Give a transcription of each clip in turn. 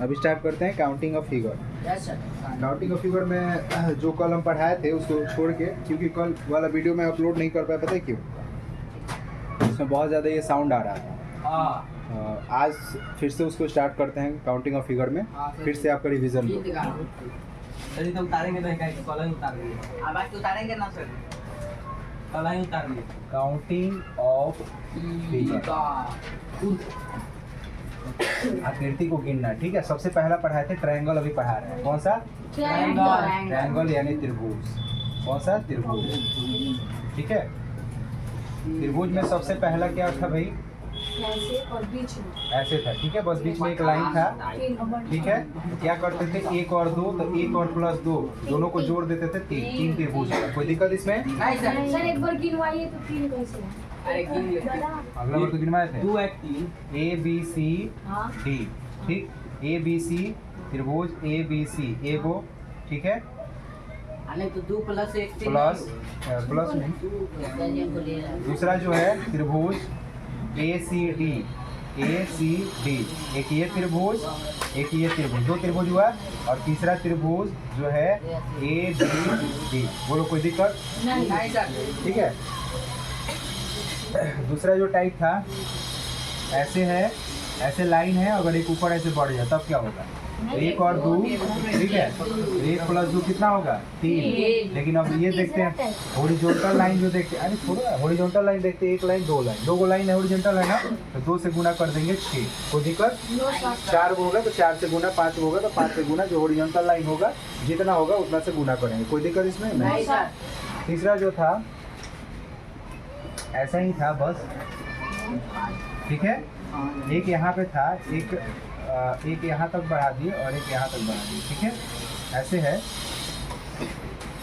अब स्टार्ट करते हैं counting of figure. Counting of figure में जो कल हम पढ़ाए थे उसको छोड़ के, क्योंकि कल वाला वीडियो मैं अपलोड नहीं कर पाया, पता है क्यों? उसमें बहुत ज़्यादा ये साउंड आ रहा था। आज फिर से उसको स्टार्ट करते हैं काउंटिंग ऑफ फिगर में, फिर से आपका रिवीजन हो। तो उतारेंगे नहीं, क्या कल ही उतारेंगे। आवाज उतारेंगे ना सर, कल ही उतारेंगे। काउंटिंग ऑफ फिगर, आकृति को गिनना। ठीक है, सबसे पहला पढ़ाए थे ट्रायंगल, अभी पढ़ा रहे हैं कौन सा? ट्रायंगल यानी त्रिभुज। कौन सा? त्रिभुज। ठीक है, त्रिभुज में सबसे पहला क्या था भाई? ऐसे और बीच में ऐसे था। ठीक है, बस बीच में एक लाइन था। ठीक है, क्या करते थे? 1 और 2, तो 1 और प्लस 2 दोनों को जोड़ देते थे 3 त्रिभुज। कोई दिक्कत इसमें? सर एक बार गिनवाइए तो 3 कैसे? अगला बार तो गिनवाए थे 2 1 3 A B C D। ठीक, A B C त्रिभुज A B C एगो। ठीक है, तो 2 प्लस 1 प्लस नहीं, दूसरा जो है त्रिभुज A C D, एक ये त्रिभुज, एक ये त्रिभुज, 2 त्रिभुज हुआ। और तीसरा त्रिभुज जो है A B D। बोलो कोई दिक्कत? नहीं सर। ठीक है, दूसरा जो टाइप था ऐसे है, ऐसे लाइन है, अगर एक ऊपर ऐसे बढ़ जाए तब क्या होगा? 1 और 2। ठीक है, 1 प्लस 2 कितना होगा? 3। लेकिन अब ये देखते हैं हॉरिजॉन्टल लाइन जो देखते हैं, अरे थोड़ा हॉरिजॉन्टल लाइन देखते हैं, 1 लाइन 2 लाइन, 2 लाइन है हॉरिजॉन्टल है ना, तो 2 से गुना कर देंगे 6। कोई दिक्कत? 4 होगा तो 4 से गुना, 5 होगा तो 5 से गुना, जो हॉरिजॉन्टल लाइन होगा जितना होगा उतना से गुना करेंगे। कोई दिक्कत इसमें? नहीं। तीसरा जो था ऐसा ही था बस। ठीक है, एक यहाँ पे था, एक यहाँ तक बढ़ा दिए और एक यहाँ तक बढ़ा दिए। ठीक है, ऐसे है।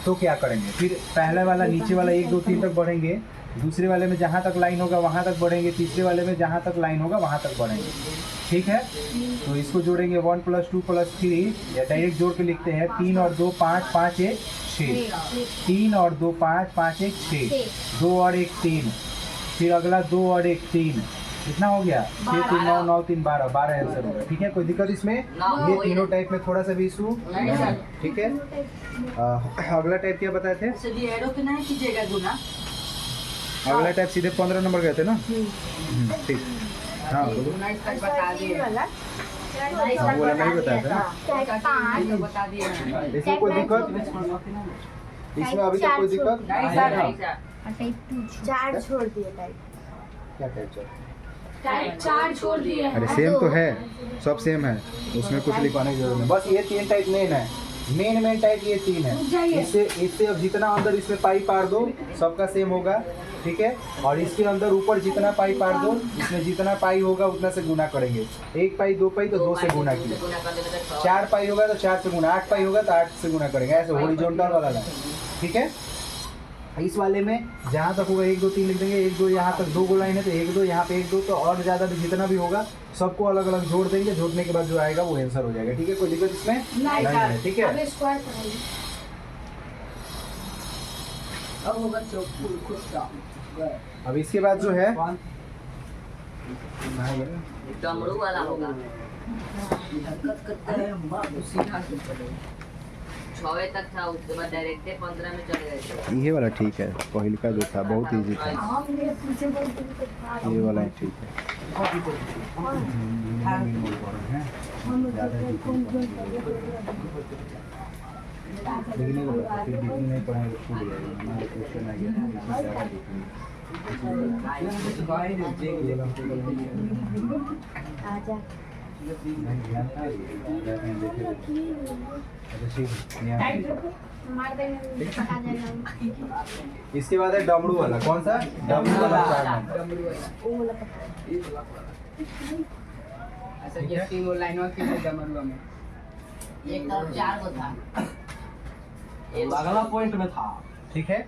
तो क्या करेंगे फिर? पहले वाला नीचे वाला 1 2 3 तक बढ़ेंगे, दूसरे वाले में जहाँ तक लाइन होगा वहाँ तक बढ़ेंगे, तीसरे वाले में जहाँ तक लाइन होगा वहाँ तक बढ़ेंगे। ठीक है, तो इसको जोड़ेंगे 1 + 2 + 3, या डायरेक्ट जोड़ के लिखते हैं 3 और 2 5, 5 1 6। 3 और 2 5, 5 1 6, 2 और 1 3, फिर अगला 2 और 1 3, कितना हो गया? 6 3 9 9 3 12, 12 आंसर होगा। ठीक है, कोई दिक्कत इसमें? ये तीनों टाइप में थोड़ा सा भी इशू नहीं। ठीक है, अगला टाइप क्या बताए थे? अगला टाइप सीधे 15 नंबर गए थे ना? ठीक, हाँ बोला नहीं बताया था ना? इसमें कोई दिक्कत? इसमें अभी तक कोई दिक्कत? 4 छोड़ दिए टाइप। क्या टाइप? टाइप 4 छोड़ दिए। अरे सेम तो है, सब सेम है, उसमें कुछ लिखवाने की जरूरत नहीं। बस ये 3 टाइप मेन है, मेन टाइप ये 3 है। इससे अब जितना अंदर इसमें पाई पार दो सबका सेम होगा। ठीक है, और इसके अंदर ऊपर जितना पाई पार दो, इसमें जितना पाई होगा उतना से गुना करेंगे। 1 पाई 2 पाई तो 2 से गुना किया, 4 पाई होगा तो 4 से गुना, 8 पाई होगा तो 8 से गुना करेंगे, ऐसे हॉरिजॉन्टल वाला लाइन। ठीक है, इस वाले में जहाँ तक होगा 1 2 3 लिख देंगे, 1 2 यहाँ तक 2 लाइन है तो 1 2 यहाँ पे 1 2, तो और ज़्यादा भी जितना भी होगा सबको अलग अलग जोड़ देंगे, जोड़ने के बाद जो आएगा वो आंसर हो जाएगा। ठीक है, कोई दिक्कत इसमें नहीं है। ठीक है, अब इसके बाद जो है डमरू वाला होगा। 6 तक था, उसके बाद डायरेक्ट 15 में चले गए। ये वाला ठीक है, पहले का जो था बहुत इजी था, ये वाला ठीक है। लेकिन नहीं पढ़ाएंगे तो छूट जाएगा, क्वेश्चन आ गया। इसके बाद है डमरू वाला। कौन सा? डमरू वाला 4 नंबर। ये 3 लाइनों के डमरू में एक तरफ 4 को था, अगला पॉइंट में था। ठीक है,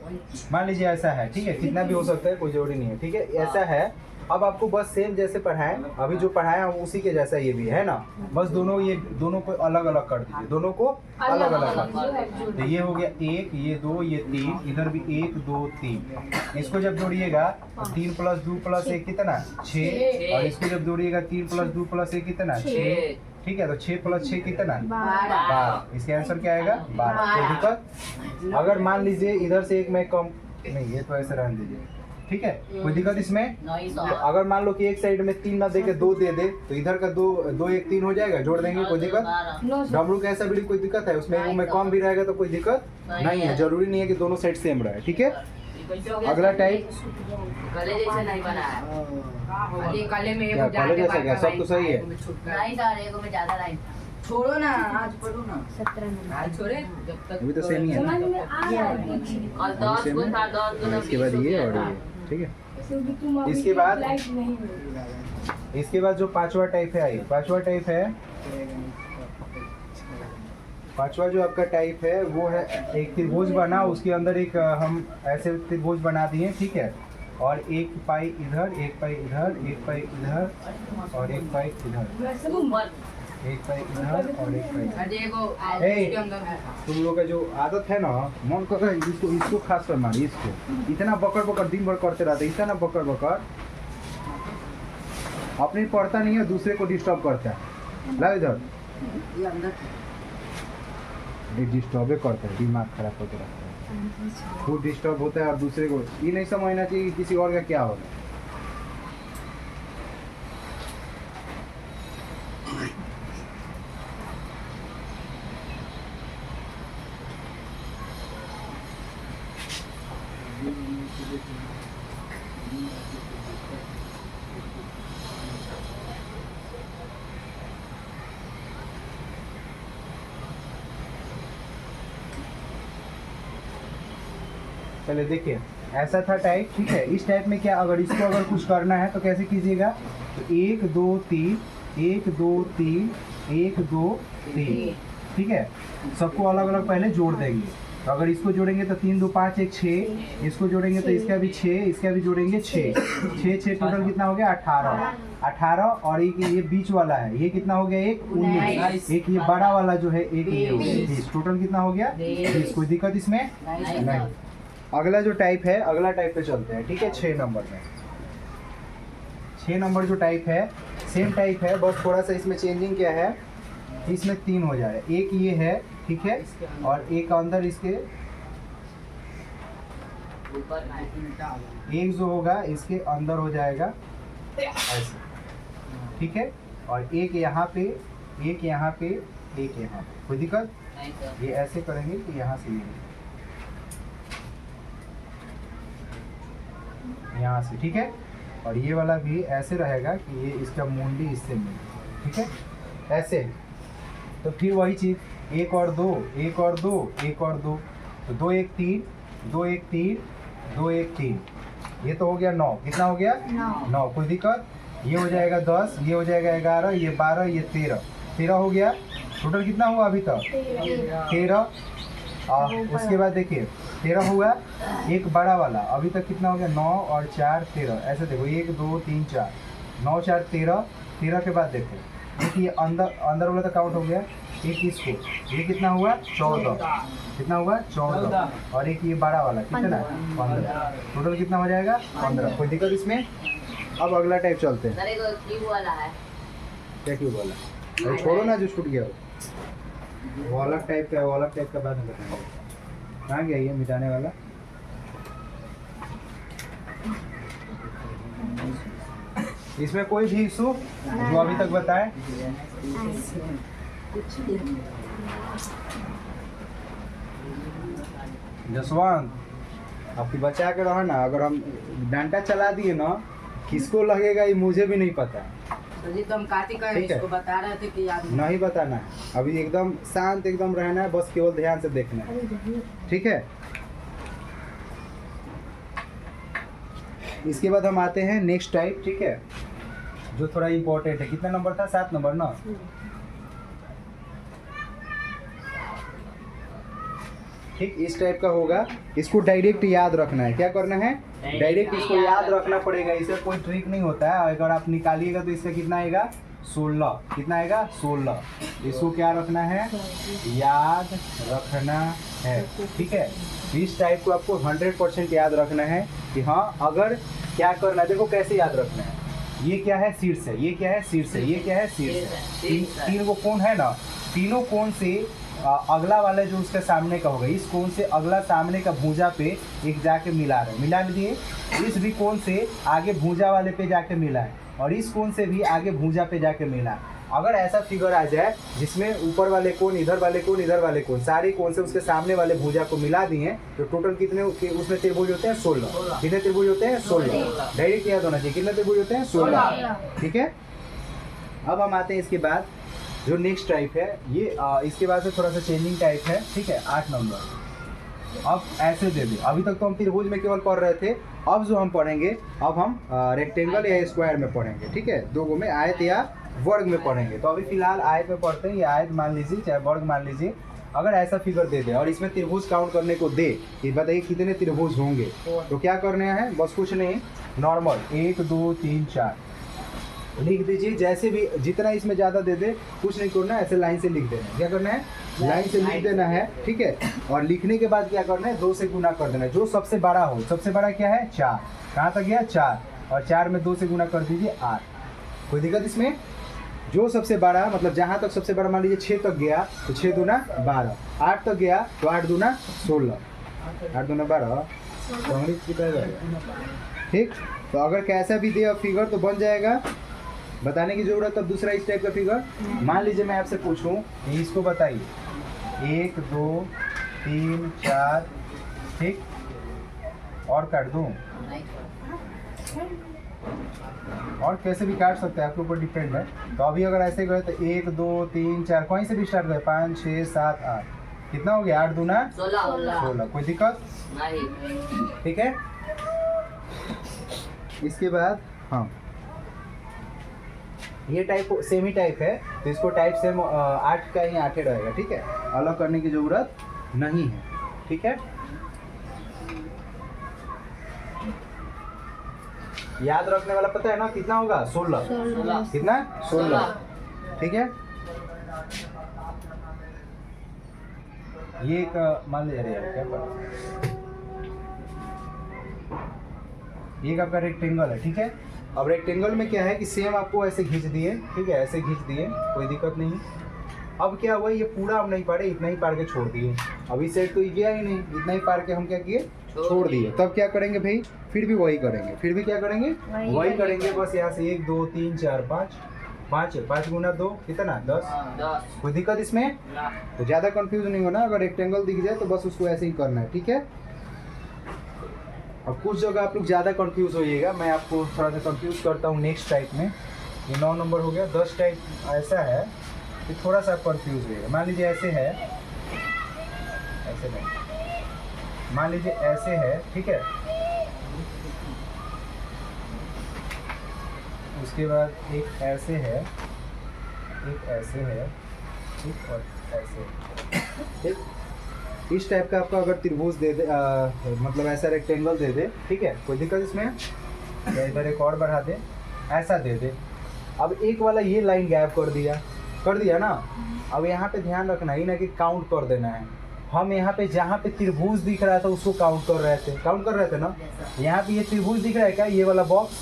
मान लीजिए ऐसा है। ठीक है, कितना भी हो सकता है, कोई जरूरी नहीं है। ठीक है, ऐसा है अब आपको बस सेम जैसे पढ़ाएं, अभी जो पढ़ाया हम उसी के जैसा ये भी है ना, बस दोनों को अलग अलग कर दीजिए, दोनों को अलग अलग कर दीजिए। तो ये हो गया 1, ये 2, ये 3, इधर भी 1 2 3। इसको जब जोड़िएगा 3 + 2 + 1 कितना 6, और इसको जब जोड़िएगा 3 + 2 + 1 कितना 6। ठीक है, तो 6 + 6 कितना 12। इसका आंसर क्या आएगा 12। कोई दिक्कत? अगर मान लीजिए इधर से एक में कम नहीं, ये तो ऐसे रहने दीजिए, ठीक है, कोई दिक्कत इसमें? तो अगर मान लो कि एक साइड में 3 ना दे के 2 दे दे, तो इधर का 2 2 1 3 हो जाएगा, जोड़ देंगे, कोई दिक्कत? डमरू का ऐसा भी कोई दिक्कत है उसमें? एक में कम भी रहेगा तो कोई दिक्कत नहीं है, जरूरी नहीं है कि दोनों साइड सेम रहे। ठीक है, अगला टाइप गले जैसे नहीं बना है। अरे गले में क्या कॉलेज जैसा क्या? सब तो सही है। नहीं सर, एगो में ज्यादा लाइन था। छोड़ो ना, आज पढ़ो ना। 17 नंबर। आज छोड़े जब तक अभी तो सेम ही है ना, समझ में आ रहा है कुछ। और 10 को था 10 को इसके बाद ये और ये, ठीक है। क्योंकि तुम अभी इसके बाद- लाइट नहीं हो। इसके बाद जो पांचवा टाइप है, आइए पांचवा टाइप है, पांचवा जो आपका टाइप है वो है एक त्रिभुज बना, उसके अंदर एक हम ऐसे त्रिभुज बना दिए, ठीक है, और एक पाई इधर, एक पाई इधर, एक पाई इधर और एक पाई इधर, वैसे एक पाई इधर और एक पाई इधर। अरे एगो ए, इसके अंदर है। तुम लोग का जो आदत है ना, मन कर रहा है इसको खास कर मारिए, इसको इतना बकड़ दिन भर करते रहते, इतना बकड़ अपने पढ़ता नहीं है, दूसरे को डिस्टर्ब करता है। ला इधर, ये अंदर डिस्टर्ब करता है, दिमाग खराब होते रहता है, खुद डिस्टर्ब होता है और दूसरे को ये नहीं समझना चाहिए कि किसी और का क्या हो रहा है। चले देखिए, ऐसा था टाइप, ठीक है। इस टाइप में क्या, अगर इसको अगर कुछ करना है तो कैसे कीजिएगा, तो 1 2 3 1 2 3 1 2 3, ठीक है, सबको अलग अलग पहले जोड़ देंगे। तो अगर इसको जोड़ेंगे तो 3 2 5 1 6, इसको जोड़ेंगे तो इसका भी 6, इसका भी जोड़ेंगे 6 6 टोटल कितना हो गया 18 और एक ये बीच वाला है, ये कितना हो गया एक 19, एक ये बड़ा वाला जो है एक ये हो गया 20, टोटल कितना हो गया 20। कोई दिक्कत इसमें नहीं। अगला जो टाइप है, अगला टाइप पे चलते हैं, ठीक है। 6 नंबर में, 6 नंबर जो टाइप है सेम टाइप है, बस थोड़ा सा इसमें चेंजिंग क्या है, इसमें 3 हो जाए, एक ये है, ठीक है, और एक अंदर इसके एक जो होगा इसके अंदर हो जाएगा ऐसे, ठीक है, और एक यहाँ पे, एक यहाँ पे, एक यहाँ पे, कोई दिक्कत? ये ऐसे करेंगे कि यहाँ से यहाँ से, ठीक है, और ये वाला भी ऐसे रहेगा कि ये इसका मुंडी इससे मिले, ठीक है, ऐसे। तो फिर वही चीज़, 1 और 2 1 और 2 1 और 2, तो 2 1 3 2 1 3 2 1 3, ये तो हो गया 9, कितना हो गया 9, कोई दिक्कत? ये हो जाएगा 10, ये हो जाएगा 11, ये 12, ये 13 हो गया। टोटल कितना हुआ अभी तक 13। उसके बाद देखिए 13 हुआ, एक बड़ा वाला अभी तक कितना हो गया 9 और 4 13, ऐसे देखो 1 2 3 4 9 4 13, 13 के बाद देखो देखिए अंदर वाला तो काउंट हो गया, एक इसको, ये कितना हुआ 14, कितना हुआ 14, और एक ये बड़ा वाला कितना 15, टोटल कितना हो जाएगा 15। कोई दिक्कत इसमें? अब अगला टाइप चलते हैं। क्या क्यों वाला? अरे छोड़ो ना, जो छूट गया वो अलग टाइप का है, वो अलग टाइप का बाद में बताएंगे। कहाँ गया ये मिटाने वाला? इसमें कोई भी इशू जो अभी तक बताए? जसवंत, आपकी बचा के रहो ना, अगर हम डंडा चला दिए ना, किसको लगेगा ये मुझे भी नहीं पता। तो जी तो हम कार्तिक का ठीक है। इसको बता रहे थे कि याद नहीं बताना है, अभी एकदम शांत एकदम रहना है, बस केवल ध्यान से देखना है, ठीक है। इसके बाद हम आते हैं नेक्स्ट टाइप, ठीक है, जो थोड़ा इम्पोर्टेंट है। कितना नंबर था? 7 नंबर ना। ठीक, इस टाइप का होगा। इसको डायरेक्ट याद रखना है। क्या करना है? डायरेक्ट इसको याद रखना पड़ेगा। इससे कोई ट्रिक नहीं होता है। अगर आप निकालिएगा तो इससे कितना आएगा? 16। कितना आएगा? 16। इसको क्या रखना है? याद रखना है। ठीक है, इस टाइप को आपको 100% याद रखना है कि हाँ, अगर क्या करना है, देखो कैसे याद रखना है। ये क्या है? शीर्ष है। ये क्या है? शीर्ष है। ये क्या है? शीर्ष है। तीन वो कोण है ना, तीनों कोण से अगला वाला जो उसके सामने का होगा, इस कोण से अगला सामने का भुजा पे एक जाके मिला रहे, मिला लीजिए। इस भी कोण से आगे भुजा वाले पे जाके मिला है, और इस कोण से भी आगे भुजा पे जाके मिला है। अगर ऐसा फिगर आ जाए जिसमें ऊपर वाले कोण, इधर वाले कोण, इधर वाले कोण, सारे कोण से उसके सामने वाले भुजा को मिला दिए, तो टोटल कितने उसमें त्रिभुज होते हैं? 16। कितने त्रिभुज होते हैं? 16। डायरेक्ट याद होना चाहिए। कितने त्रिभुज होते हैं? 16। ठीक है, अब हम आते हैं इसके बाद जो नेक्स्ट टाइप है। ये इसके बाद से थोड़ा सा चेंजिंग टाइप है। ठीक है, 8 नंबर। अब ऐसे दे दे। अभी तक तो हम त्रिभुज में केवल पढ़ रहे थे। अब जो हम पढ़ेंगे, अब हम रेक्टेंगल या स्क्वायर में पढ़ेंगे। ठीक है, दो में आयत या वर्ग में पढ़ेंगे। तो अभी फिलहाल आयत में पढ़ते हैं। ये आयत मान लीजिए, चाहे वर्ग मान लीजिए। अगर ऐसा फिगर दे दे और इसमें त्रिभुज काउंट करने को दे, ये बताइए कितने त्रिभुज होंगे। तो क्या करने हैं? बस कुछ नहीं, नॉर्मल 1 2 3 4 लिख दीजिए। जैसे भी जितना इसमें ज़्यादा दे दे, कुछ नहीं करना है, ऐसे लाइन से लिख देना है। क्या करना है? लाइन से लिख देना है। ठीक है, और लिखने के बाद क्या करना है? 2 से गुना कर देना है। जो सबसे बड़ा हो, सबसे बड़ा क्या है? 4। कहाँ तक गया? 4। और 4 में 2 से गुना कर दीजिए 8। कोई दिक्कत इसमें? जो सबसे बड़ा, मतलब जहाँ तक सबसे बड़ा मान लीजिए 6 तक गया, तो 6 दूना 12। 8 तक गया तो 8 दूना 16। 8 दूना 12। ठीक, तो अगर कैसा भी दे फिगर तो बन जाएगा, बताने की जरूरत। अब दूसरा इस टाइप का फिगर मान लीजिए मैं आपसे पूछूं, इसको बताइए। 1 2 3 4। ठीक, और काट दूं, और कैसे भी काट सकते हैं, आपके ऊपर डिपेंड है। तो अभी अगर ऐसे गए तो 1 2 3 4, कहीं से भी स्टार्ट करें, 5 6 7 8। कितना हो गया? 8 दूना 16। कोई दिक्कत नहीं। ठीक है, इसके बाद हाँ, ये टाइप सेम ही टाइप है, तो इसको टाइप सेम 8 का ही 8 रहेगा। ठीक है, अलग करने की जरूरत नहीं है। ठीक है, याद रखने वाला पता है ना कितना होगा? 16। कितना? 16। ठीक है, ये एक मान लीजिए यार, क्या पता, ये एक आपका रेक्टेंगल है। ठीक है, अब रेक्टेंगल में क्या है कि सेम आपको ऐसे खींच दिए। ठीक है, ऐसे खींच दिए, कोई दिक्कत नहीं। अब क्या हुआ, ये पूरा हम नहीं पारे, इतना ही पार के छोड़ दिए। अब इस साइड तो ये गया ही नहीं, इतना ही पार के हम क्या किए? छोड़ दिए। तब क्या करेंगे भाई? फिर भी वही करेंगे। फिर भी क्या करेंगे? वही करेंगे। बस यहाँ से 1 2 3 4 5 5 गुना 2 कितना? 10। कोई दिक्कत इसमें? तो ज़्यादा कंफ्यूज नहीं होना। अगर रेक्टेंगल दिख जाए तो बस उसको ऐसे ही करना है। ठीक है, अब कुछ जगह आप लोग ज़्यादा कंफ्यूज होइएगा, मैं आपको थोड़ा सा कंफ्यूज करता हूँ नेक्स्ट टाइप में। ये 9 नंबर हो गया। 10 टाइप ऐसा है कि थोड़ा सा कंफ्यूज होइएगा। मान लीजिए ऐसे है, ऐसे नहीं, मान लीजिए ऐसे है। ठीक है, उसके बाद एक ऐसे है, एक ऐसे है, ठीक, और ऐसे। ठीक, इस टाइप का आपका अगर त्रिभुज दे दे, मतलब ऐसा रेक्टेंगल दे दे, ठीक है, कोई दिक्कत इसमें? या इधर एक और बढ़ा दे, ऐसा दे दे। अब एक वाला ये लाइन गैप कर दिया ना। अब यहाँ पे ध्यान रखना ही ना कि काउंट कर देना है। हम यहाँ पे जहाँ पे त्रिभुज दिख रहा था उसको काउंट कर रहे थे ना। यहाँ पे ये त्रिभुज दिख रहा है क्या? ये वाला बॉक्स,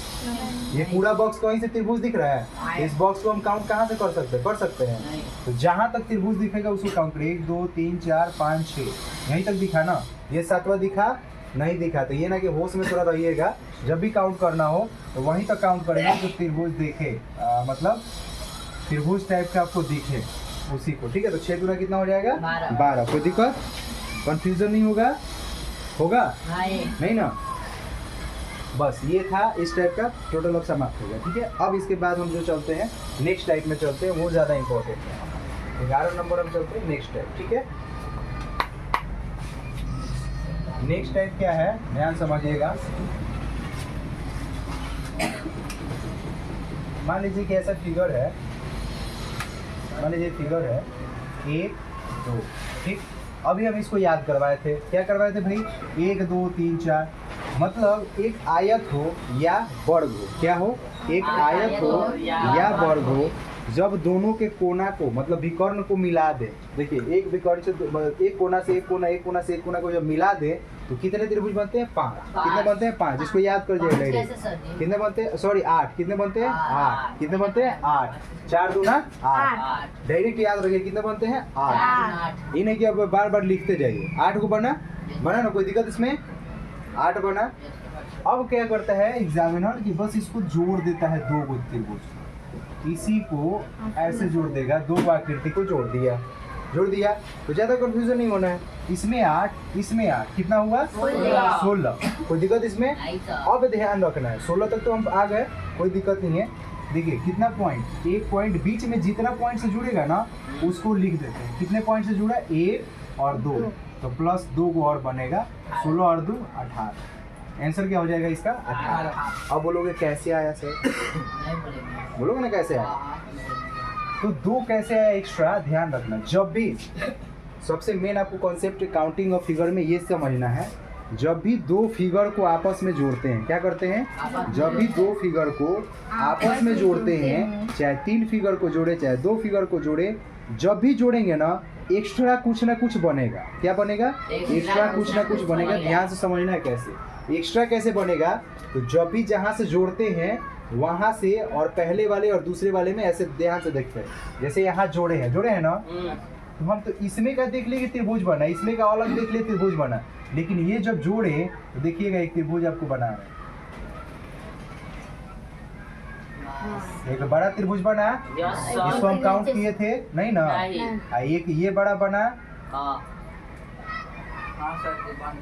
ये पूरा बॉक्स कहीं से त्रिभुज दिख रहा है? इस बॉक्स को हम काउंट कहाँ से कर सकते हैं? तो जहाँ तक त्रिभुज दिखेगा उसको काउंट करें। 1 2 3 4 5 6, यहीं तक दिखा ना। ये 7वां दिखा नहीं दिखा, तो ये ना कि होश में थोड़ा रहिएगा। जब भी काउंट करना हो तो वहीं तक काउंट करेंगे जो त्रिभुज दिखे, मतलब त्रिभुज टाइप का आपको दिखे उसी को। ठीक है, तो 6 गुना कितना हो जाएगा? 12। कोई दिक्कत, कंफ्यूजन नहीं होगा? नहीं ना। बस ये था इस टाइप का, टोटल अब समाप्त हो गया। ठीक है, अब इसके बाद हम जो चलते हैं नेक्स्ट टाइप में चलते हैं, वो ज़्यादा इंपॉर्टेंट है। 11 नंबर हम चलते हैं नेक्स्ट टाइप। ठीक है, नेक्स्ट टाइप क्या है, ध्यान समझिएगा। मान लीजिए कि ऐसा फिगर है, 1 2, ठीक। अभी हम इसको याद करवाए थे, क्या करवाए थे भाई? 1 2 3 4, मतलब एक आयत हो या वर्ग हो, क्या हो? एक आयत हो या वर्ग हो, जब दोनों के कोना को मतलब विकर्ण को मिला दे। देखिए एक विकर्ण से एक कोना से एक कोना, एक कोना से एक कोना को जब मिला दे तो कितने त्रिभुज बनते हैं? 5। कितने बनते हैं? 5। जिसको याद कर जाइए डायरेक्ट। कितने बनते हैं? सॉरी 8। कितने बनते हैं? 8। कितने बनते हैं? 8। 4 दूना 8। डायरेक्ट याद रखिए कितने बनते हैं? 8। ये नहीं कि अब बार बार लिखते जाइए। 8 को बना ना, कोई दिक्कत इसमें? 8 बना। अब क्या करता है एग्जामिनर कि बस इसको जोड़ देता है 2 को त्रिभुज, इसी को ऐसे जोड़ देगा, 2 आकृति को जोड़ दिया तो ज़्यादा कंफ्यूजन नहीं होना है। इसमें 8, इसमें 8, कितना हुआ? 16। कोई दिक्कत इसमें? अब ध्यान रखना है 16 तक तो हम आ गए, कोई दिक्कत नहीं है। देखिए कितना पॉइंट, एक पॉइंट बीच में जितना पॉइंट से जुड़ेगा ना उसको लिख देते हैं। कितने पॉइंट से जुड़ा? 1 और 2, तो प्लस 2 को और बनेगा, 16 और 2 18। आंसर क्या हो जाएगा इसका? 18। अब बोलोगे कैसे आया सर? बोलोगे ना कैसे आया? तो 2 कैसे आया एक्स्ट्रा? ध्यान रखना, जब भी सबसे मेन आपको कॉन्सेप्ट काउंटिंग और फिगर में ये समझना है, जब भी 2 फिगर को आपस में जोड़ते हैं, क्या करते हैं? जब भी 2 फिगर को आपस में जोड़ते हैं, चाहे 3 फिगर को जोड़े चाहे 2 फिगर को जोड़े, जब भी जोड़ेंगे ना एक्स्ट्रा कुछ ना कुछ बनेगा। क्या बनेगा? एक्स्ट्रा कुछ ना कुछ बनेगा। ध्यान से समझना है कैसे एक्स्ट्रा कैसे बनेगा। तो जब भी जहाँ से जोड़ते हैं वहाँ से और पहले वाले और दूसरे वाले में ऐसे ध्यान से देखते हैं, जैसे यहाँ जोड़े हैं ना, तो हम तो इसमें का देख लिए त्रिभुज बना, इसमें का अलग देख लिए त्रिभुज बना, लेकिन ये जब जोड़े तो देखिएगा एक त्रिभुज आपको बना है, एक बड़ा त्रिभुज बना, इसको हम काउंट किए थे नहीं ना? एक ये बड़ा बना,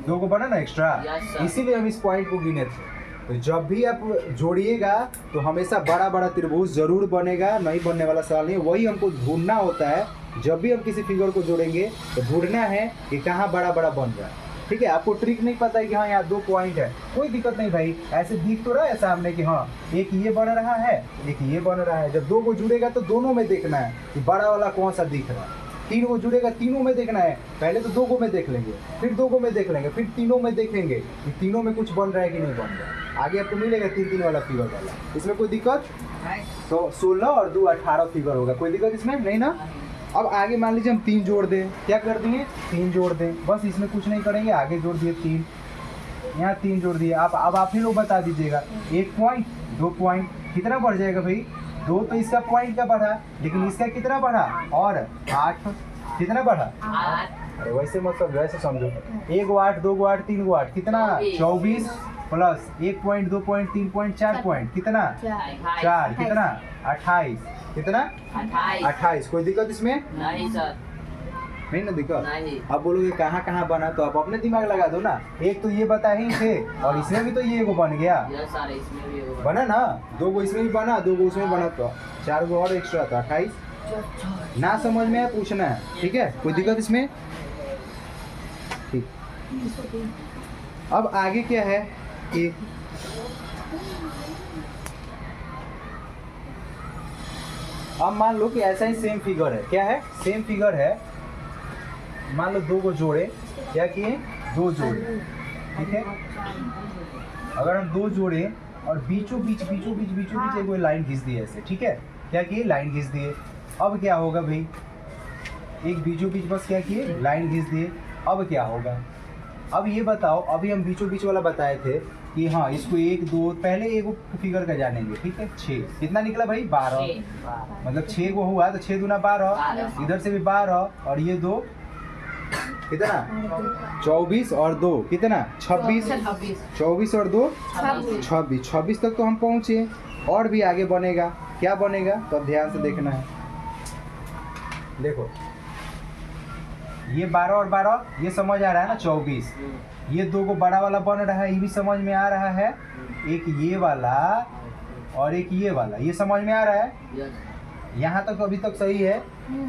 2 को बना ना एक्स्ट्रा, इसीलिए हम इस पॉइंट को गिने थे। तो जब भी आप जोड़िएगा तो हमेशा बड़ा बड़ा त्रिभुज जरूर बनेगा, नहीं बनने वाला सवाल नहीं। वही हमको ढूंढना होता है, जब भी हम किसी फिगर को जोड़ेंगे तो ढूंढना है कि कहाँ बड़ा बड़ा बन रहा है। ठीक है, आपको ट्रिक नहीं पता है कि हाँ यहाँ 2 पॉइंट है, कोई दिक्कत नहीं भाई, ऐसे दिख तो रहा है सामने कि हाँ एक ये बन रहा है एक ये बन रहा है। जब 2 को जुड़ेगा तो दोनों में देखना है कि बड़ा वाला कौन सा दिख रहा है। 3 को जुड़ेगा, तीनों में देखना है, पहले तो 2 को में देख लेंगे, फिर 2 को में देख लेंगे, फिर तीनों में देखेंगे कि तीनों में कुछ बन रहा है कि नहीं बन रहा है। आगे आपको मिलेगा 3 वाला फिगर वाला, इसमें कोई दिक्कत? तो 16 और 2 18 फिगर होगा, कोई दिक्कत इसमें नहीं ना? अब आगे मान लीजिए हम 3 जोड़ दें, क्या कर दिए? 3 जोड़ दें, बस इसमें कुछ नहीं करेंगे, आगे जोड़ दिए 3, यहाँ 3 जोड़ दिए। अब आप ही लोग बता दीजिएगा 1 पॉइंट 2 पॉइंट कितना बढ़ जाएगा भाई? 2 तो इसका पॉइंट का बढ़ा, लेकिन इसका कितना बढ़ा? और 8 कितना बढ़ा? अरे वैसे मतलब वैसे समझो, 1 को 8 2 को 8 3 को 8 कितना? 24 plus 1 point 2 point 3 point 4 point कितना? 4 कितना? 28 कितना? 28। कोई दिक्कत इसमें? नहीं सर, नहीं ना दिक्कत? नहीं। अब बोलोगे कहाँ कहाँ बना, तो आप अपने दिमाग लगा दो ना। एक तो ये बता ही थे और इसमें भी तो ये को बन गया, इसमें भी बना ना, 2 को इसमें भी बना, 2 को उसमें बना, तो 4 को और एक्स्ट्रा था 28। ना समझ में है पूछना है, ठीक है, कोई दिक्कत इसमें? ठीक। अब आगे क्या है कि अब मान लो कि ऐसा ही सेम फिगर है, क्या है? सेम फिगर है, मान लो 2 को जोड़े, क्या किए? 2 जोड़े, ठीक है। अगर हम 2 जोड़े और बीचों बीच एक कोई लाइन खींच दी ऐसे, ठीक है, क्या किए? लाइन खींच दिए। अब क्या होगा भाई? एक बीचों बीच बस क्या किए? लाइन खींच दिए। अब क्या होगा? अब ये बताओ, अभी हम बीचों बीच वाला बताए थे कि हाँ इसको 1 2 पहले एक फिगर का जानेंगे, ठीक है। 6 कितना निकला भाई? 12, मतलब 6 को हुआ तो 6 दूना 12, इधर से भी 12 और ये 2 कितना? 24 और 2 कितना? 26। 24 और 2 26 तक तो हम पहुँचे, और भी आगे बनेगा। क्या बनेगा? तो अब ध्यान से देखना है। देखो ये 12 और 12 ये समझ आ रहा है ना, 24। ये 2 को बड़ा वाला बन रहा है, ये भी समझ में आ रहा है। एक ये वाला और एक ये वाला, ये समझ में आ रहा है। यहाँ तक अभी तक सही है,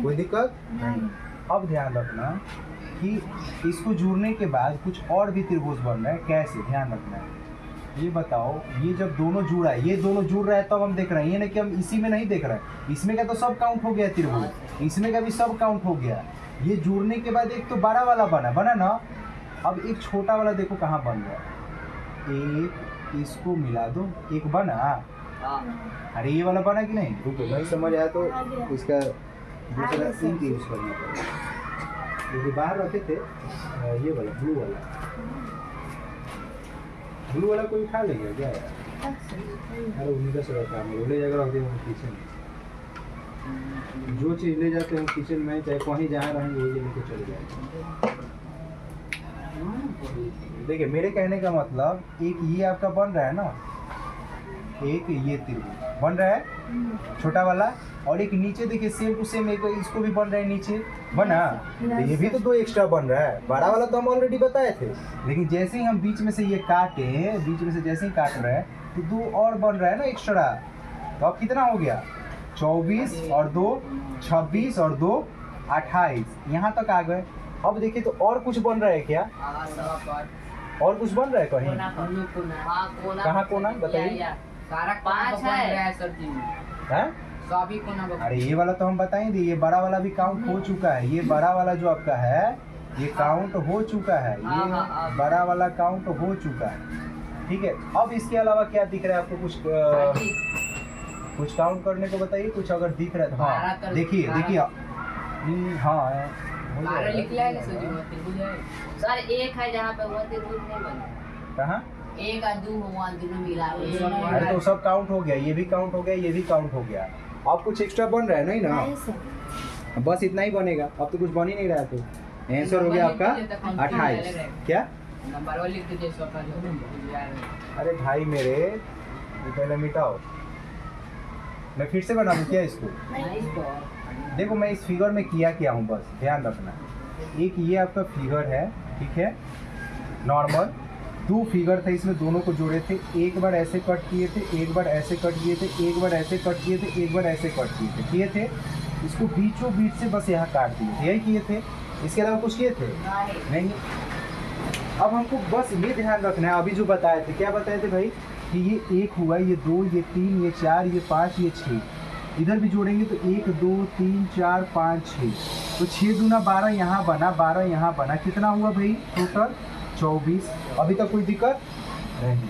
कोई दिक्कत नहीं। अब ध्यान रखना कि इसको जुड़ने के बाद कुछ और भी त्रिभुज बन रहा है, कैसे? ध्यान रखना है। ये बताओ, ये जब दोनों जुड़ा है, ये दोनों जुड़ रहा है तब हम देख रहे हैं, ये नहीं कि हम इसी में नहीं देख रहे हैं। इसमें का तो सब काउंट हो गया त्रिभुज, इसमें का भी सब काउंट हो गया। ये जुड़ने के बाद एक तो बड़ा वाला बना ना। अब एक छोटा वाला देखो कहाँ बन गया, एक इसको मिला दो, एक बना। हाँ अरे ये वाला बना कि नहीं? रुको, नहीं समझ आया तो इसका दूसरा सिंक यूज करना पड़ेगा। ये बाहर रखे थे ये वाला ब्लू वाला कोई उठा लेगा क्या यार? अरे उन्हीं का सारा काम है, ले जाकर रख दे किचन में। जो चीज़ ले जाते हैं किचन में, चाहे कहीं जहाँ रहेंगे वही लेके चले जाएंगे। देखिए मेरे कहने का मतलब, एक ये आपका बन रहा है ना, एक ये त्रिभुज बन रहा है छोटा वाला, और एक नीचे देखिए सेम टू सेम एक इसको भी बन रहा है नीचे बना। तो ये भी तो दो एक्स्ट्रा बन रहा है। बड़ा वाला तो हम ऑलरेडी बताए थे, लेकिन जैसे ही हम बीच में से ये काटे, बीच में से जैसे ही काट रहे हैं तो दो और बन रहा है ना एक्स्ट्रा। तो अब कितना हो गया? 24 और 2 26 और 2 28, यहाँ तक आ गए। अब देखिए तो और कुछ बन रहा है क्या? और कुछ बन रहा है कहीं? कहाँ कोना बताइए? सारा 5 है सर जी। हैं? सभी कोना। अरे ये वाला तो हम बताएंगे, ये बड़ा वाला भी काउंट हो चुका है। ये बड़ा वाला जो आपका है ये काउंट हो चुका है, ये बड़ा वाला काउंट हो चुका है। ठीक है, अब इसके अलावा क्या दिख रहा है आपको? कुछ काउंट करने को बताइए, कुछ अगर दिख रहा है तो। हाँ देखिए देखिए, हाँ सर एक है जहाँ पे वो त्रिभुज नहीं बना। कहाँ? एक और 2 हुआ, दोनों मिला। अरे तो सब काउंट हो गया, ये भी काउंट हो गया, ये भी काउंट हो गया। अब कुछ एक्स्ट्रा बन रहा है नहीं ना? बस इतना ही बनेगा, अब तो कुछ बन ही नहीं रहा। तो आंसर हो गया आपका 28। क्या नंबर वो लिख दीजिए सब। अरे भाई मेरे, ये पहले मिटाओ, मैं फिर से बना दूं क्या इसको? देखो मैं इस फिगर में किया हूँ, बस ध्यान रखना। एक ये आपका फिगर है, ठीक है, नॉर्मल। 2 फिगर थे, इसमें दोनों को जोड़े थे। एक बार ऐसे कट किए थे, एक बार ऐसे कट किए थे, एक बार ऐसे कट किए थे, एक बार ऐसे कट किए थे। इसको बीचों बीच से बस यहाँ काट दिए थे, यही किए थे। इसके अलावा कुछ किए थे नहीं। अब हमको बस ये ध्यान रखना है, अभी जो बताए थे, क्या बताए थे भाई, कि ये 1 हुआ, ये 2, ये 3, ये 4, ये 5, ये 6। इधर भी जोड़ेंगे तो 1 2 3 4 5 6, तो 6 दूना 12 यहाँ बना, 12 यहाँ बना। कितना हुआ भाई टोटल? 24। अभी तक कोई दिक्कत नहीं,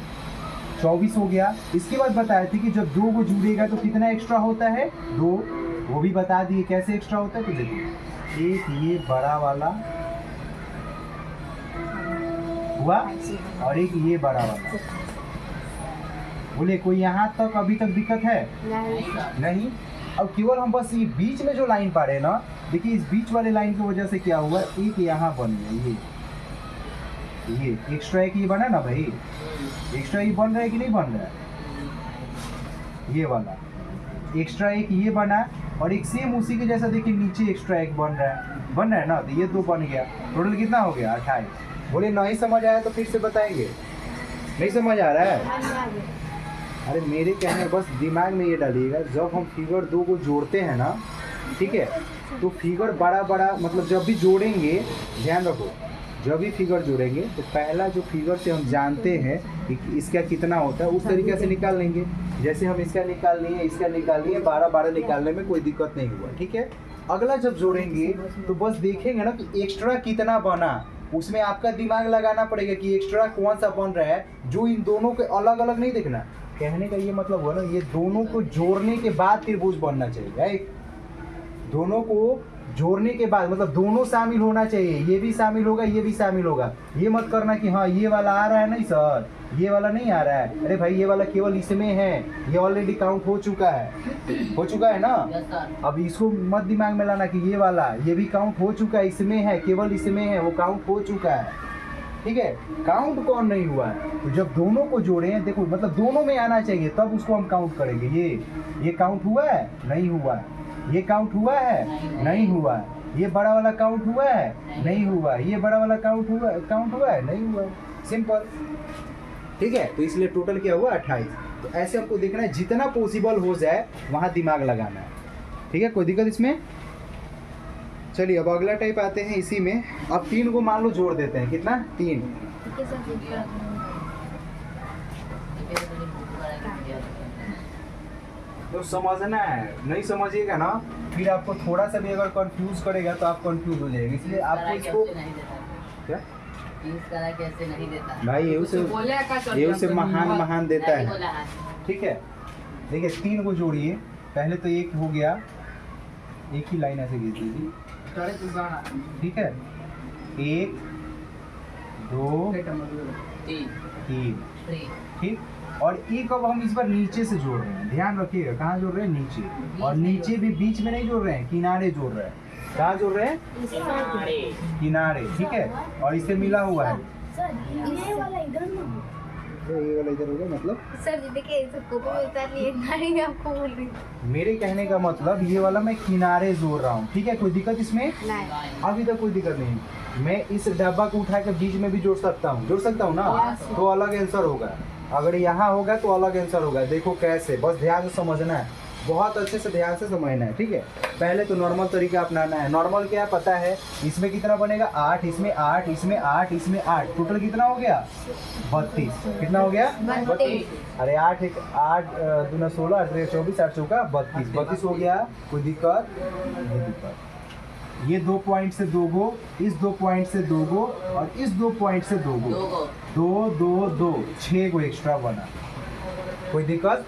24 हो गया। इसके बाद बताए थे कि जब 2 को जुड़ेगा तो कितना एक्स्ट्रा होता है? 2, वो भी बता दिए कैसे एक्स्ट्रा होता है। तो देखिए, एक ये बड़ा वाला हुआ और एक ये बड़ा वाला। बोले कोई यहाँ तक अभी तक दिक्कत है? नहीं। अब केवल हम बस ये बीच में जो लाइन पा रहे हैं ना, देखिए इस बीच वाले लाइन की वजह से क्या हुआ, एक यहाँ बन गया, ये एक्स्ट्रा एक ये बना ना भाई, एक्स्ट्रा ये बन रहा है कि नहीं बन रहा है? ये वाला एक्स्ट्रा एक ये बना, और एक सेम उसी के जैसा देखिए नीचे एक्स्ट्रा एक बन रहा है ना, तो ये 2 बन गया। टोटल कितना हो गया? 28। बोले नहीं समझ आया तो फिर से बताएंगे। नहीं समझ आ रहा है? अरे मेरे कहने बस दिमाग में ये डालिएगा, जब हम फिगर 2 को जोड़ते हैं ना, ठीक है, तो फिगर बड़ा मतलब जब भी जोड़ेंगे, ध्यान रखो, जब भी फिगर जोड़ेंगे तो पहला जो फिगर से हम जानते हैं कि इसका कितना होता है, उस तरीके से निकाल लेंगे। जैसे हम इसका निकाल लिए, इसका निकाल लिए, 12 निकालने में कोई दिक्कत नहीं हुआ, ठीक है। अगला जब जोड़ेंगे तो बस देखेंगे ना कि एक्स्ट्रा कितना बना, उसमें आपका दिमाग लगाना पड़ेगा कि एक्स्ट्रा कौन सा बन रहा है, जो इन दोनों के अलग अलग नहीं देखना। कहने का ये मतलब हुआ ना, ये दोनों को जोड़ने के बाद त्रिभुज बनना चाहिए, राइट? दोनों को जोड़ने के बाद मतलब दोनों शामिल होना चाहिए, ये भी शामिल होगा, ये भी शामिल होगा। ये मत करना कि हाँ ये वाला आ रहा है, नहीं सर ये वाला नहीं आ रहा है। अरे भाई ये वाला केवल इसमें है, ये ऑलरेडी काउंट हो चुका है ना। अब इसको मत दिमाग में लाना कि ये वाला, ये भी काउंट हो चुका है, इसमें है, केवल इसमें है, वो काउंट हो चुका है, ठीक है। काउंट कौन नहीं हुआ है? तो जब दोनों को जोड़े हैं, देखो मतलब दोनों में आना चाहिए, तब उसको हम काउंट करेंगे। ये काउंट हुआ है? नहीं हुआ है। ये काउंट हुआ है? नहीं हुआ है। ये बड़ा वाला काउंट हुआ है? नहीं हुआ है। ये बड़ा वाला काउंट हुआ है? नहीं हुआ है। सिंपल, ठीक है। तो इसलिए टोटल क्या हुआ? 28। तो ऐसे हमको देखना है, जितना पॉसिबल हो जाए वहाँ दिमाग लगाना है, ठीक है। कोई दिक्कत इसमें? चलिए अब अगला टाइप आते हैं इसी में। अब 3 को मान लो जोड़ देते हैं, कितना? 3। तो समझना है, नहीं समझिएगा ना फिर आपको थोड़ा सा भी अगर कंफ्यूज करेगा तो आप कंफ्यूज हो जाएंगे, इसलिए आपको इसको नहीं देता क्या इस तरह कैसे नहीं देता भाई ये उसे महान देता नहीं है। बोला है ठीक है, देखिए 3 को जोड़िए, पहले तो एक हो गया, एक ही लाइन ऐसे खींच दीजिए। ठीक है, 1 2 3 ठीक। और एक अब हम इस बार नीचे से जोड़ रहे हैं, ध्यान रखिएगा कहाँ जोड़ रहे हैं, नीचे। और नीचे भी बीच में नहीं जोड़ रहे हैं, किनारे जोड़ रहे हैं। कहाँ जोड़ रहे हैं, किनारे। ठीक है, और इससे मिला हुआ है। सर ये वाला इधर ना ये वाला इधर होगा, मतलब सर जी देखिए सबको भी उतार लिए नहीं आपको बोल रही मेरे कहने का मतलब ये वाला मैं किनारे जोड़ रहा हूँ। ठीक है, कोई दिक्कत इसमें? नहीं अभी तक कोई दिक्कत नहीं। मैं इस डब्बा को उठा के बीच में भी जोड़ सकता हूँ, ना, तो अलग आंसर होगा। अगर यहाँ होगा तो अलग आंसर होगा। देखो कैसे, बस ध्यान से समझना है, बहुत अच्छे से ध्यान से समझना है। ठीक है, पहले तो नॉर्मल तरीका अपनाना है। नॉर्मल क्या पता है, इसमें कितना बनेगा 8, इसमें 8, इसमें 8, इसमें 8, टोटल कितना हो गया 32। कितना हो गया 32। अरे 8 1 8 दूना 16, 8 3 24, 8 चौका 32, 32 हो गया। कोई दिक्कत नहीं दिक्कत। ये 2 पॉइंट से 2 गो, इस 2 पॉइंट से 2 गो, और इस 2 पॉइंट से 2 गो, 2 2 2 6 गो एक्स्ट्रा बना। कोई दिक्कत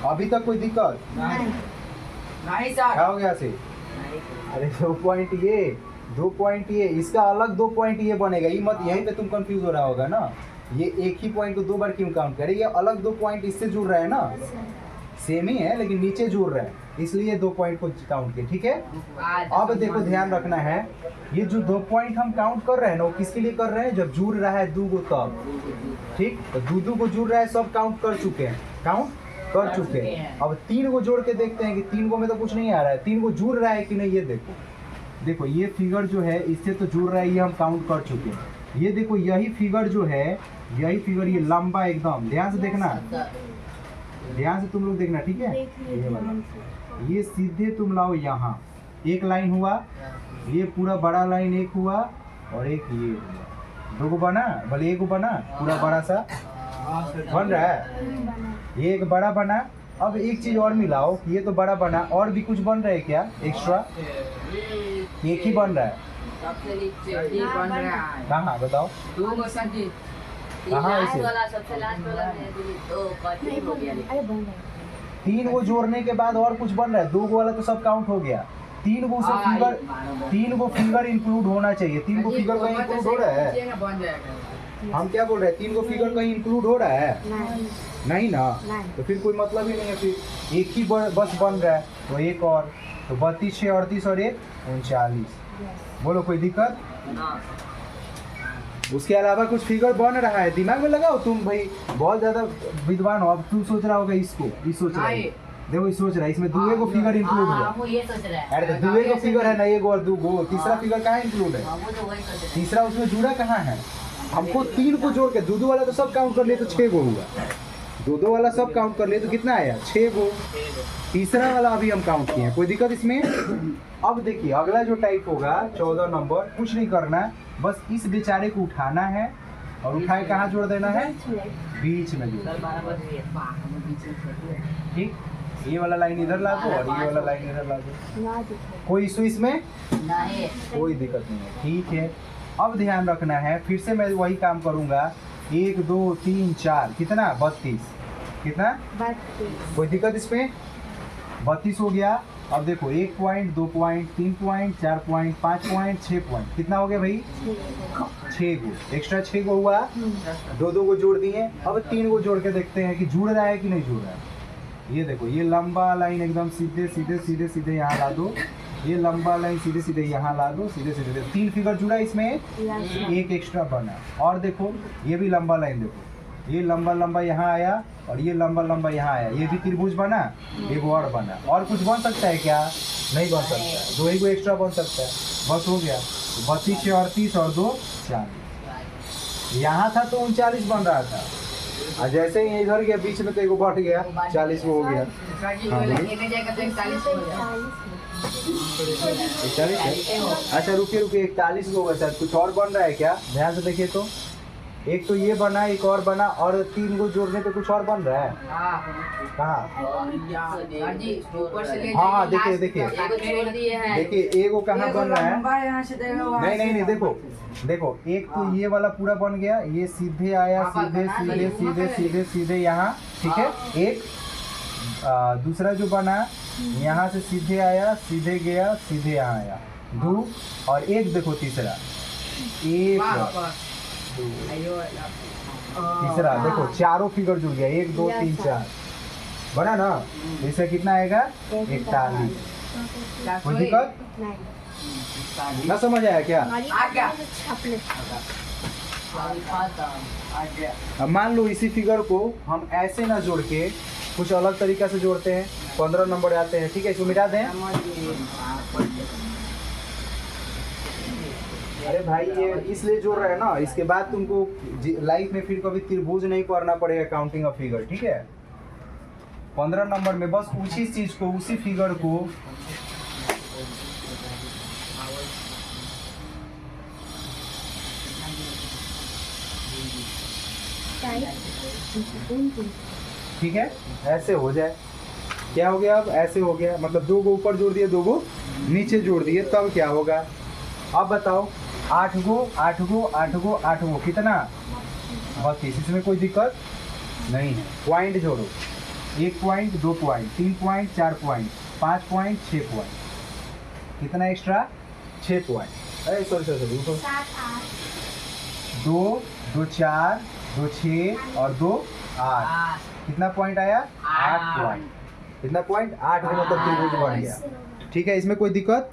अभी तक? कोई दिक्कत नहीं सर। क्या हो गया से? अरे 2 पॉइंट ये, 2 पॉइंट ये, इसका अलग 2 पॉइंट ये बनेगा। ये मत, यहीं पे तुम कंफ्यूज हो रहा होगा ना, ये एक ही पॉइंट को 2 बार क्यों काउंट करे, ये अलग 2 पॉइंट इससे जुड़ रहा है ना, सेम ही है लेकिन नीचे जुड़ रहा है, इसलिए 2 पॉइंट को काउंट किया। ठीक है, अब देखो ध्यान रखना है, ये जो 2 पॉइंट हम काउंट कर रहे हैं ना, वो किसके लिए कर रहे हैं, जब जुड़ रहा है 2 गो तब। ठीक, तो 2 को जुड़ रहा है, सब काउंट कर चुके हैं, कर चुके हैं। अब 3 को जोड़ के देखते हैं कि 3 को में तो कुछ नहीं आ रहा है, 3 को जुड़ रहा है कि नहीं। ये देखो ये फिगर जो है इससे तो जुड़ रहा है, ये हम काउंट कर चुके हैं। ये देखो यही फिगर जो है, यही फिगर ये लंबा एकदम, ध्यान से देखना, ध्यान से तुम लोग देखना। ठीक है, ये वाला, ये सीधे तुम लाओ यहाँ, एक लाइन हुआ, ये पूरा बड़ा लाइन एक हुआ, और एक ये हुआ, 2 को बना, भले 1 को बना, पूरा बड़ा सा बन रहा है, ये एक बड़ा बना। अब एक चीज और मिलाओ, ये तो बड़ा बना, और भी कुछ बन रहा है क्या एक्स्ट्रा? एक ही बन रहा है, सबसे नीचे बन रहा है। कहाँ बताओ, कहाँ ऐसे? सबसे लास्ट वाला में तो कट हो गया। अरे बन रहा 3 को जोड़ने के बाद और कुछ बन रहा है, 2 को वाला तो सब काउंट हो गया, 3 को फिगर, 3 को फिगर इंक्लूड होना चाहिए। 3 को फिगर कहीं इंक्लूड हो रहा है? बन जाएगा। हम क्या बोल रहे हैं, 3 को फिगर कहीं इंक्लूड हो रहा है? नहीं ना, नहीं। तो फिर कोई मतलब ही नहीं है, फिर एक ही बस बन रहा है, तो एक और, तो 32 6 38 और 1 39। बोलो कोई दिक्कत? उसके अलावा कुछ फिगर बन रहा है, दिमाग में लगाओ तुम भाई, बहुत ज्यादा विद्वान हो। अब तू सोच रहा होगा इसको, ये सोच रहा है, देखो ये सोच रहा है, इसमें 2 को फिगर इंक्लूड हुआ। वो ये सोच रहा है। अरे तो 2 को फिगर है ना, 1 और 2 गो, तीसरा फिगर कहाँ इंक्लूड है? वो तो वही सोच रहा है। तीसरा उसमें जुड़ा कहाँ है? हमको 3 को जोड़ के 2 वाला तो सब काउंट कर लिए तो 6 गो हुआ, 2 वाला सब काउंट कर लिए तो कितना आया 6 गो। तीसरा वाला अभी हम काउंट किए हैं, कोई दिक्कत इसमें? अब देखिए अगला जो टाइप होगा 14 नंबर, कुछ नहीं करना है, बस इस बेचारे को उठाना है और उठाए कहाँ जोड़ देना है, बीच में जोड़। ठीक, ये वाला लाइन इधर ला दो और ये वाला लाइन इधर ला दो। कोई इशू इसमें? नहीं, कोई दिक्कत नहीं है। ठीक है, अब ध्यान रखना है, फिर से मैं वही काम करूंगा, 1 2 3 4, कितना 32, कितना 32। कोई दिक्कत इसमें? 32 हो गया। अब देखो 1 point, 2 point, 3 point, 4 point, 5 point, 6 point, कितना हो गया भाई 6 गो, एक्स्ट्रा 6 गो हुआ, 2 को जोड़ दिए। अब 3 को जोड़ के देखते हैं कि जुड़ रहा है कि नहीं जुड़ रहा है। ये देखो ये लंबा लाइन एकदम सीधे सीधे सीधे सीधे यहाँ ला दो, ये लंबा लाइन सीधे सीधे यहाँ ला दो, सीधे सीधे 3 फिगर जुड़ा, इसमें एक एक्स्ट्रा बना। और देखो ये भी लंबा लाइन, देखो ये लंबा लंबा यहाँ आया और ये लंबा लंबा यहाँ आया, ये भी त्रिभुज बना, एक और बना। और कुछ बन सकता है क्या? नहीं बन सकता है, 2 ही को एक्स्ट्रा बन सकता है, बस हो गया। 32 6 38 और 2 40। यहाँ था तो 39 बन रहा था, और जैसे ही इधर गया बीच में तो एक बढ़ गया, 40 को हो गया। हाँ, लेने जाएगा तो 41 हो जाएगा। 41 है? अच्छा रुकिए 41 को होगा शायद, कुछ और बन रहा है क्या? ध्यान से देखिए तो एक तो ये बना, एक और बना, और 3 को जोड़ने पे कुछ और बन रहा है। हाँ कहाँ? सर जी ऊपर से ले हाँ, जाइए, देखिए, लास्ट देखिए। तक आके छोड़ दिए हैं। देखिए एक को कहाँ बन रहा है? यहाँ से देखो वहाँ नहीं नहीं से नहीं, देखो देखो, एक तो ये वाला पूरा बन गया, ये सीधे आया, सीधे सीधे सीधे सीधे सीधे यहाँ, ठीक है। एक दूसरा जो बना यहाँ से सीधे आया, सीधे गया, सीधे यहाँ आया, 2, और एक देखो तीसरा, एक तीसरा देखो, चारों फिगर जुड़ गया, 1 2 3 4 बना ना। इससे कितना आएगा? 41। कोई दिक्कत ना? समझ आया क्या? अब मान लो इसी फिगर को हम ऐसे ना जोड़ के कुछ अलग तरीका से जोड़ते हैं, 15 नंबर आते हैं, ठीक है। इसको मिटा दें। अरे भाई ये इसलिए जोड़ रहे हैं ना, इसके बाद तुमको लाइफ में फिर कभी त्रिभुज नहीं करना पड़ेगा, काउंटिंग ऑफ फिगर, ठीक है। 15 नंबर में बस उसी चीज को, उसी फिगर को ठीक है, ऐसे हो जाए। क्या हो गया? अब ऐसे हो गया, मतलब 2 को ऊपर जोड़ दिए, 2 को नीचे जोड़ दिए, तब क्या होगा? अब बताओ, 8 गो 8 गो 8 गो 8 गो कितना? 32। इसमें कोई दिक्कत नहीं है। पॉइंट जोड़ो, 1 point, 2 point, 3 point, 4 point, 5 point, 6 point. कितना एक्स्ट्रा? 6 पॉइंट। अरे सॉरी 2 2 4 2 6 और 2 8। कितना पॉइंट आया? 8 पॉइंट। कितना पॉइंट? 8 का मतलब त्रिभुज बन गया, ठीक है। इसमें कोई दिक्कत?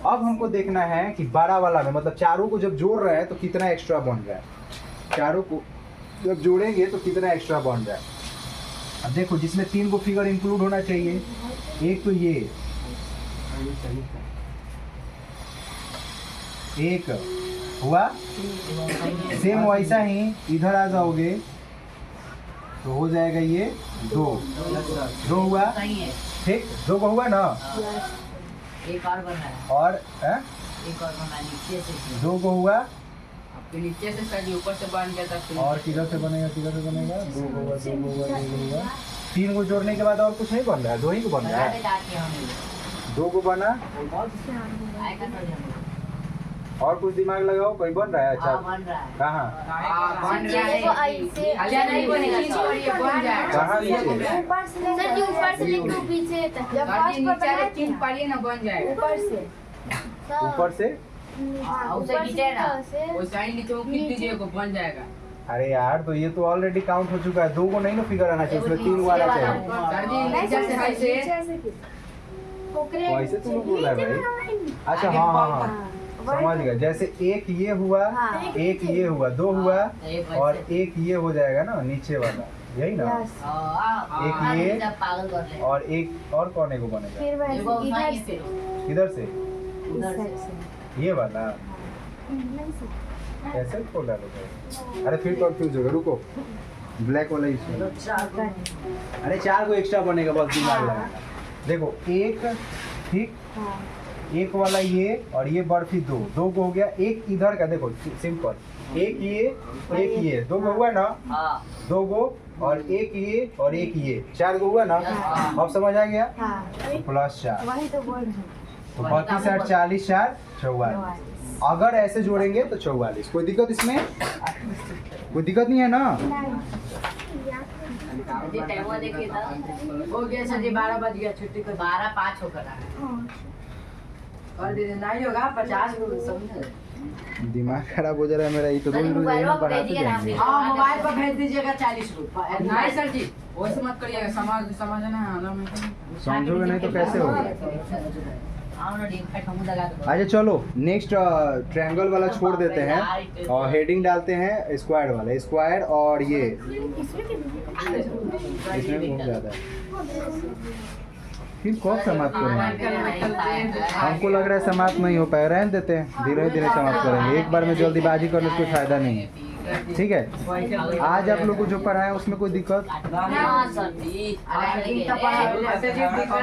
अब हमको देखना है कि 12 वाला में, मतलब चारों को जब जोड़ रहे हैं तो कितना एक्स्ट्रा बन रहा है। चारों को जब जोड़ेंगे तो कितना एक्स्ट्रा बन रहा है। अब देखो, जिसमें 3 को फिगर इंक्लूड होना चाहिए, एक तो ये, एक हुआ, सेम वैसा ही इधर आ जाओगे तो हो जाएगा ये 2 हुआ, ठीक, 2 हुआ ना। एक और बना है, और एक और बना नीचे से, 2 हुआ, आपके नीचे से सर ऊपर से बन गया था। और किधर से बनेगा? किधर से बनेगा? 2 हुआ, 2 हुआ, 2 हुआ। 3 को जोड़ने के बाद और कुछ नहीं बन रहा है, 2 ही को बन रहा है। 2 को बना, और कुछ दिमाग लगाओ, कोई बन रहा है? अच्छा बन रहा है, कहाँ? बन रहा है। नहीं बनेगा सर, ये बन जाएगा। कहाँ नीचे? सर जी ऊपर से लेके पीछे तक, जब सर जी फर्स्ट पर नीचे बनाए से 3 पढ़िए ना, बन जाएगा। ऊपर से ऊपर से? उसे खींचे ना, वो साइड नीचे वो खींच दीजिए, को बन जाएगा। अरे यार, तो ये तो ऑलरेडी काउंट हो चुका है। 2 को नहीं ना फिगर आना चाहिए, उसमें 3 को आना चाहिए। सर जी नीचे से ऐसे वैसे तुम लोग बोल रहे हैं भाई। अच्छा हाँ हाँ हाँ, समझ गया। जैसे एक ये हुआ, एक ये हुआ, 2 हुआ, और एक ये हो जाएगा ना नीचे वाला, यही ना। एक ये पागल कर ले, और एक और कोने को बनेगा। फिर वैसे वो इधर उठाइए से, फिर किधर से? इस साइड से, ये वाला नहीं सर, कैसे खोल डालोगे? अरे फिर कंफ्यूज होगा, रुको। ब्लैक वाला इसमें, अरे 4 को एक्स्ट्रा बनेगा, बस दिमाग लगाना। देखो, एक, ठीक, हाँ, एक वाला ये, और ये बर्फी 2 को हो गया। एक इधर का देखो, सिंपल, एक ये 2 को हुआ ना, 2 को, और एक ये, और एक ये, 4 को हुआ ना। अब समझ आ गया? हाँ, प्लस 4, वही तो बोल रही तो 32 8 40 4 44। अगर ऐसे जोड़ेंगे तो 44। कोई दिक्कत इसमें? कोई दिक्कत नहीं है ना? देखिए हो गया सर जी, 12 बज गया, छुट्टी को 12 5 होकर कर दीजिए, नहीं होगा 50 को समझे। दिमाग खराब हो जा रहा है मेरा। ये तो रोज रोज यही बढ़ाते जाएंगे। हाँ, मोबाइल पर भेज दीजिएगा 40 रुपये। नहीं सर जी, वैसे मत करिएगा, समझना समझोगे नहीं तो कैसे होगा? अच्छा अच्छा चलो, नेक्स्ट ट्रायंगल वाला छोड़ देते हैं और हेडिंग डालते हैं स्क्वायर वाला। स्क्वायर और ये इसमें बहुत ज़्यादा है। फिर कौन समाप्त करेंगे? हमको लग रहा है समाप्त नहीं हो पाएगा, रहने देते हैं, धीरे धीरे समाप्त करेंगे। एक बार में जल्दीबाजी करने से कोई फायदा नहीं है, ठीक है। आज आप लोग को जो पढ़ाया उसमें कोई दिक्कत?